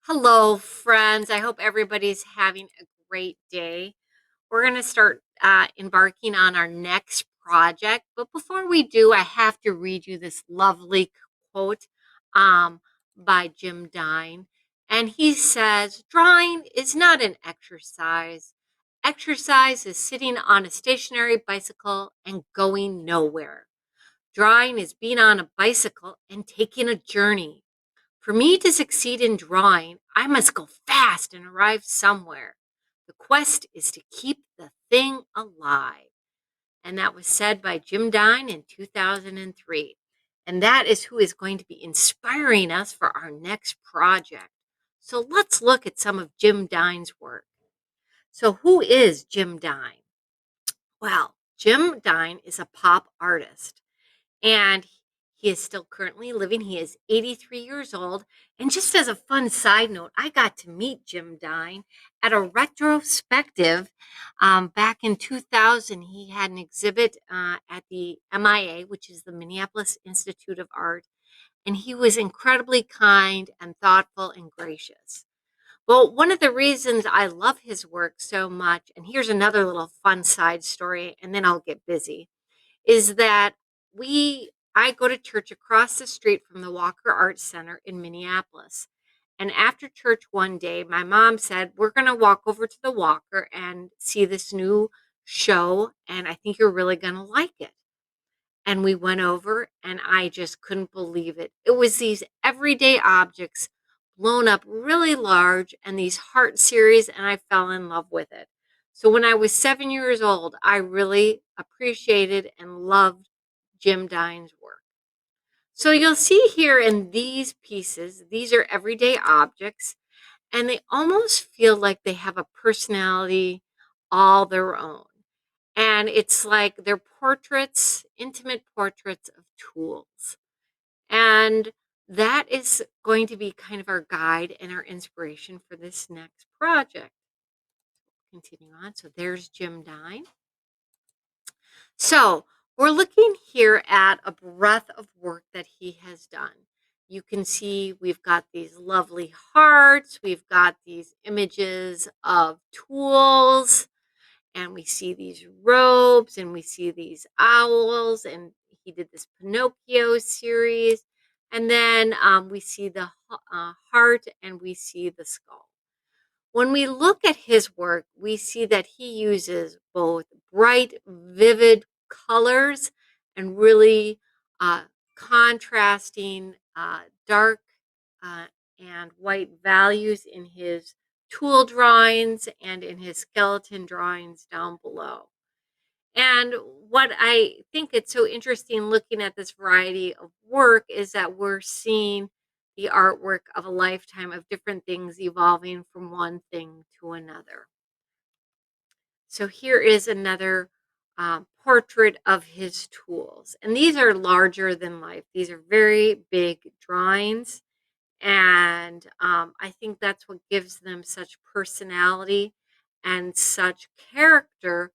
Hello, friends. I hope everybody's having a great day. We're going to start embarking on our next project. But before we do, I have to read you this lovely quote um, by Jim Dine. And he says, "Drawing is not an exercise. Exercise is sitting on a stationary bicycle and going nowhere. Drawing is being on a bicycle and taking a journey. For me to succeed in drawing, I must go fast and arrive somewhere. The quest is to keep the thing alive." And that was said by Jim Dine in 2003. And that is who is going to be inspiring us for our next project. So let's look at some of Jim Dine's work. So, who is Jim Dine? Well, Jim Dine is a pop artist and he is still currently living. He is 83 years old. And just as a fun side note, I got to meet Jim Dine at a retrospective back in 2000. He had an exhibit at the MIA, which is the Minneapolis Institute of Art, and he was incredibly kind and thoughtful and gracious. Well, one of the reasons I love his work so much, and here's another little fun side story, and then I'll get busy, is that we I go to church across the street from the Walker Arts Center in Minneapolis. And after church one day, my mom said, "We're going to walk over to the Walker and see this new show, and I think you're really going to like it." And we went over, and I just couldn't believe it. It was these everyday objects blown up really large and these heart series, and I fell in love with it. So when I was 7 years old, I really appreciated and loved Jim Dine's work. So you'll see here in these pieces, these are everyday objects, and they almost feel like they have a personality all their own. And it's like they're portraits, intimate portraits of tools. And that is going to be kind of our guide and our inspiration for this next project. Continue on. So there's Jim Dine. So we're looking here at a breadth of work that he has done. You can see we've got these lovely hearts, we've got these images of tools, and we see these robes, and we see these owls, and he did this Pinocchio series. And then we see the heart, and we see the skull. When we look at his work, we see that he uses both bright, vivid colors and really contrasting dark uh, and white values in his tool drawings and in his skeleton drawings down below. And what I think it's so interesting looking at this variety of work is that we're seeing the artwork of a lifetime of different things evolving from one thing to another. So here is another portrait of his tools. And these are larger than life. These are very big drawings. And I think that's what gives them such personality and such character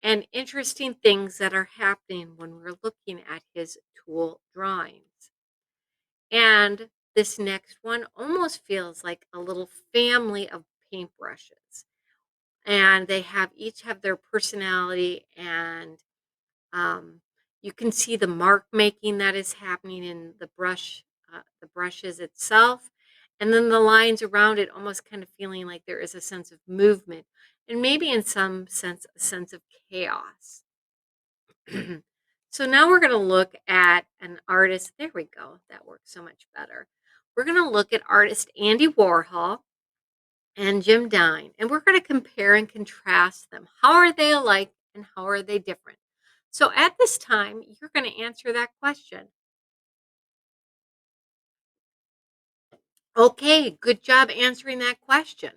and interesting things that are happening when we're looking at his tool drawings. And this next one almost feels like a little family of paintbrushes. And they have each have their personality, and um, you can see the mark making that is happening in the brushes itself, and then the lines around it almost kind of feeling like there is a sense of movement, and maybe in some sense a sense of chaos. So now we're going to look at an artist. There we go. That works so much better. We're going to look at artist Andy Warhol and Jim Dine, and we're going to compare and contrast them. How are they alike and how are they different? So at this time, you're going to answer that question. Okay, good job answering that question.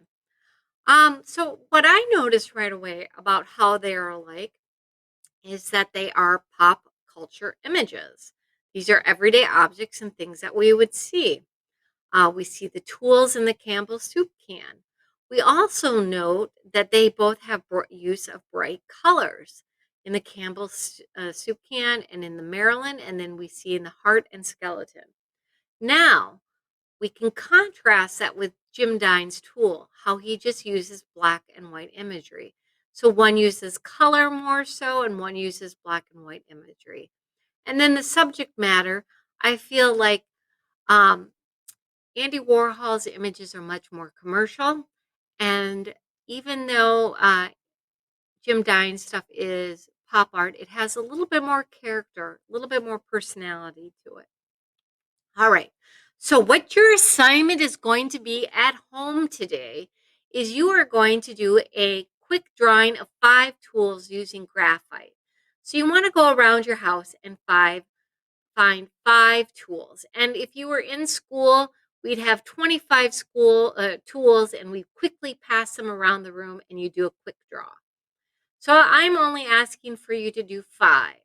So what I noticed right away about how they are alike is that they are pop culture images. These are everyday objects and things that we would see. We see the tools in the Campbell soup can. We also note that they both have use of bright colors in the Campbell soup can and in the Maryland, and then we see in the heart and skeleton. Now, We can contrast that with Jim Dine's tool, how he just uses black and white imagery. So one uses color more so, and one uses black and white imagery. And then the subject matter, I feel like um, Andy Warhol's images are much more commercial. And even though Jim Dine's stuff is pop art, it has a little bit more character, a little bit more personality to it. All right. So, what your assignment is going to be at home today is you are going to do a quick drawing of 5 tools using graphite. So, you want to go around your house and find 5 tools. And if you were in school, we'd have 25 school tools, and we quickly pass them around the room, and you do a quick draw. So, I'm only asking for you to do 5.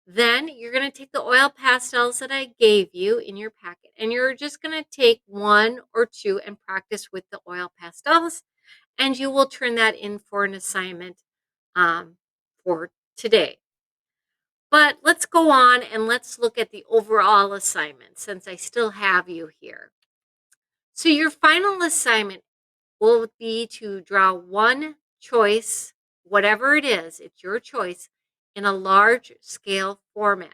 Then you're going to take the oil pastels that I gave you in your packet, and you're just going to take 1 or 2 and practice with the oil pastels, and you will turn that in for an assignment for today. But let's go on and let's look at the overall assignment since I still have you here. So your final assignment will be to draw one choice, whatever it is, it's your choice, in a large scale format.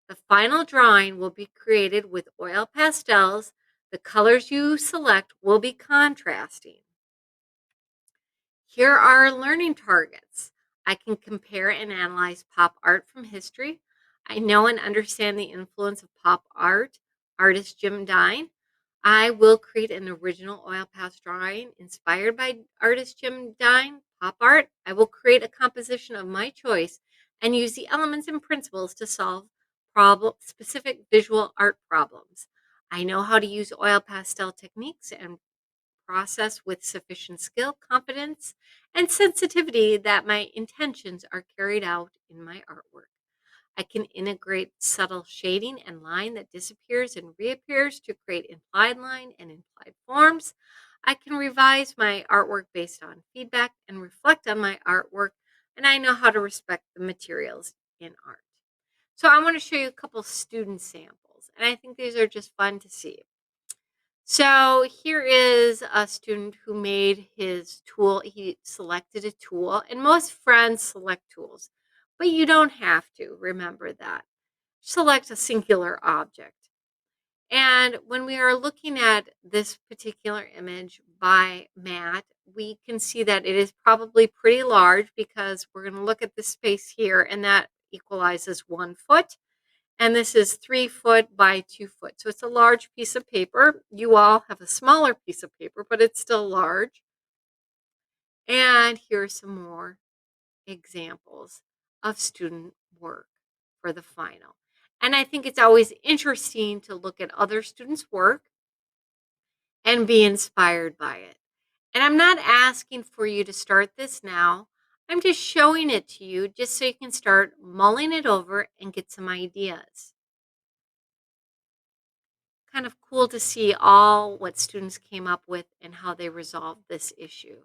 The final drawing will be created with oil pastels. The colors you select will be contrasting. Here are learning targets. I can compare and analyze pop art from history. I know and understand the influence of pop art, artist Jim Dine. I will create an original oil pastel drawing inspired by artist Jim Dine, pop art. I will create a composition of my choice and use the elements and principles to solve specific visual art problems. I know how to use oil pastel techniques and process with sufficient skill, confidence, and sensitivity that my intentions are carried out in my artwork. I can integrate subtle shading and line that disappears and reappears to create implied line and implied forms. I can revise my artwork based on feedback and reflect on my artwork, and I know how to respect the materials in art. So I want to show you a couple student samples, and I think these are just fun to see. So here is a student who made his tool. He selected a tool, and most friends select tools, but you don't have to. Remember that. Select a singular object. And when we are looking at this particular image by Matt, we can see that it is probably pretty large because we're going to look at the space here, and that equalizes 1 foot. And this is 3 foot by 2 foot. So it's a large piece of paper. You all have a smaller piece of paper, but it's still large. And here are some more examples of student work for the final. And I think it's always interesting to look at other students' work and be inspired by it. And I'm not asking for you to start this now. I'm just showing it to you just so you can start mulling it over and get some ideas. Kind of cool to see all what students came up with and how they resolved this issue.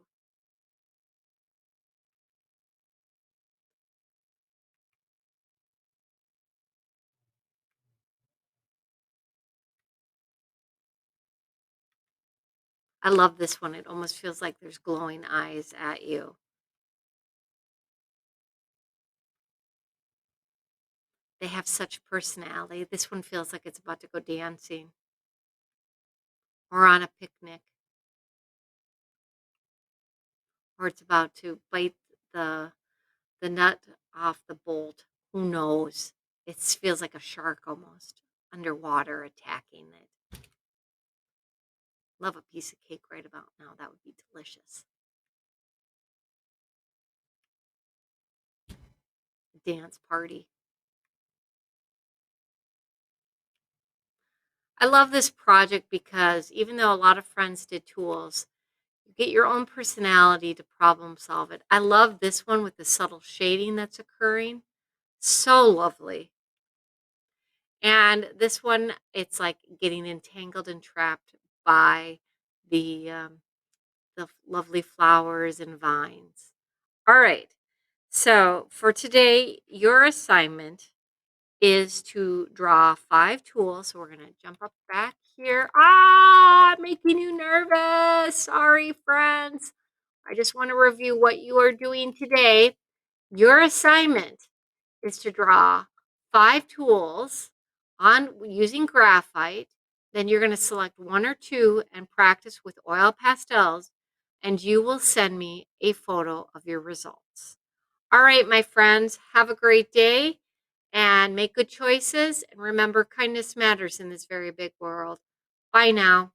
I love this one. It almost feels like there's glowing eyes at you. They have such personality. This one feels like it's about to go dancing or on a picnic, or it's about to bite the the nut off the bolt. Who knows? It feels like a shark almost underwater attacking it. Love a piece of cake right about now. That would be delicious. Dance party. I love this project because even though a lot of friends did tools, you get your own personality to problem solve it. I love this one with the subtle shading that's occurring. So lovely. And this one, it's like getting entangled and trapped by the lovely flowers and vines. All right. So for today, your assignment is to draw 5 tools. So we're going to jump up back here. Making you nervous. Sorry, friends. I just want to review what you are doing today. Your assignment is to draw 5 tools on using graphite. Then you're going to select 1 or 2 and practice with oil pastels, and you will send me a photo of your results. All right, my friends, have a great day and make good choices. And remember, kindness matters in this very big world. Bye now.